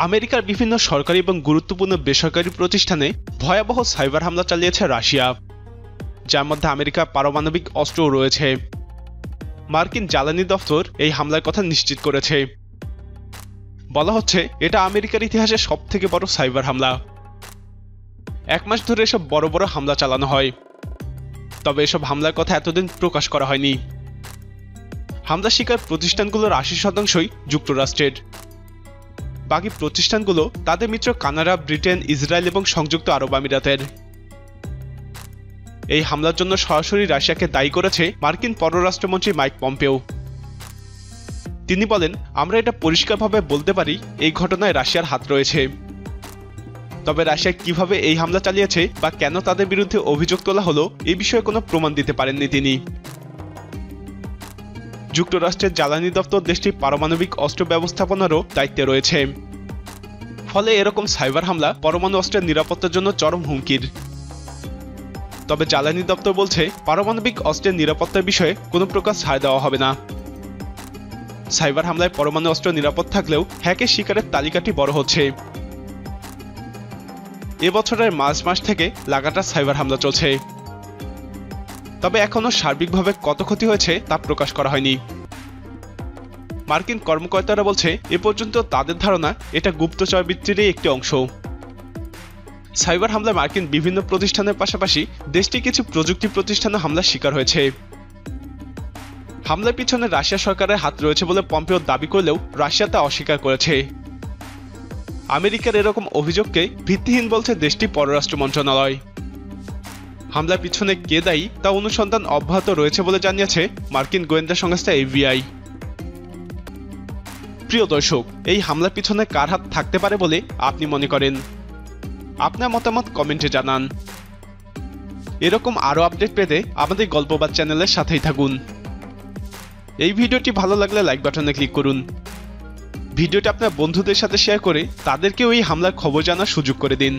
আমেরিকার বিভিন্ন সরকারি এবং গুরুত্বপূর্ণ বেসরকারি প্রতিষ্ঠানে ভয়াবহ সাইবার হামলা চালিয়েছে রাশিয়া, যার মধ্যে আমেরিকার পারমাণবিক অস্ত্রও রয়েছে। মার্কিন জ্বালানি দপ্তর এই হামলার কথা নিশ্চিত করেছে। বলা হচ্ছে এটা আমেরিকার ইতিহাসে সবথেকে বড় সাইবার হামলা। 1 মাস ধরে এসব বড় বড় হামলা চালানো হয়, তবে এসব হামলার কথা এতদিন প্রকাশ করা হয়নি। হামলা শিকার প্রতিষ্ঠানগুলোর 80%ই যুক্তরাষ্ট্রের। বাকি প্রতিষ্ঠানগুলো তাদের মিত্র কানাডা, ব্রিটেন, ইসরায়েল এবং সংযুক্ত আরব আমিরাতের। এই হামলার জন্য সরাসরি রাশিয়াকে দায়ী করেছে মার্কিন পররাষ্ট্রমন্ত্রী মাইক পম্পেও। তিনি বলেন, আমরা এটা পরিষ্কারভাবে বলতে পারি এই ঘটনায় রাশিয়ার হাত রয়েছে। তবে রাশিয়া কিভাবে এই হামলা চালিয়েছে বা কেন তাদের বিরুদ্ধে অভিযোগ তোলা হলো এই বিষয়ে কোনো প্রমাণ দিতে পারেননি তিনি। যুক্তরাষ্ট্রের জ্বালানি দপ্তর দেশটির পারমাণবিক অস্ত্র ব্যবস্থাপনারও দায়িত্বে রয়েছে। ফলে এরকম সাইবার হামলা পরমাণু অস্ত্রের নিরাপত্তার জন্য চরম হুমকির। তবে জ্বালানি দপ্তর বলছে পারমাণবিক অস্ত্রের নিরাপত্তার বিষয়ে কোনো প্রকার ছাড় দেওয়া হবে না। সাইবার হামলায় পরমাণু অস্ত্র নিরাপদ থাকলেও হ্যাকের শিকারের তালিকাটি বড় হচ্ছে। এবছরের মার্চ মাস থেকে লাগাতার সাইবার হামলা চলছে, তবে এখনও সার্বিকভাবে কত ক্ষতি হয়েছে তা প্রকাশ করা হয়নি। মার্কিন কর্মকর্তারা বলছে এ পর্যন্ত তাদের ধারণা এটা গুপ্তচরবৃত্তিরই একটি অংশ। সাইবার হামলায় মার্কিন বিভিন্ন প্রতিষ্ঠানের পাশাপাশি দেশটি কিছু প্রযুক্তি প্রতিষ্ঠানে হামলার শিকার হয়েছে। হামলার পিছনে রাশিয়া সরকারের হাত রয়েছে বলে পম্পেও দাবি করলেও রাশিয়া তা অস্বীকার করেছে। আমেরিকার এরকম অভিযোগকে ভিত্তিহীন বলছে দেশটির পররাষ্ট্র মন্ত্রণালয়। হামলার পিছনে কে দায়ী তা অনুসন্ধান অব্যাহত রয়েছে বলে জানিয়েছে মার্কিন গোয়েন্দা সংস্থা এফবিআই। প্রিয় দর্শক, এই হামলার পিছনে কার হাত থাকতে পারে বলে আপনি মনে করেন? আপনার মতামত কমেন্টে জানান। এরকম আরও আপডেট পেতে আমাদের গল্পবাদ চ্যানেলের সাথেই থাকুন। এই ভিডিওটি ভালো লাগলে লাইক বাটনে ক্লিক করুন। ভিডিওটি আপনার বন্ধুদের সাথে শেয়ার করে তাদেরকেও এই হামলার খবর জানার সুযোগ করে দিন।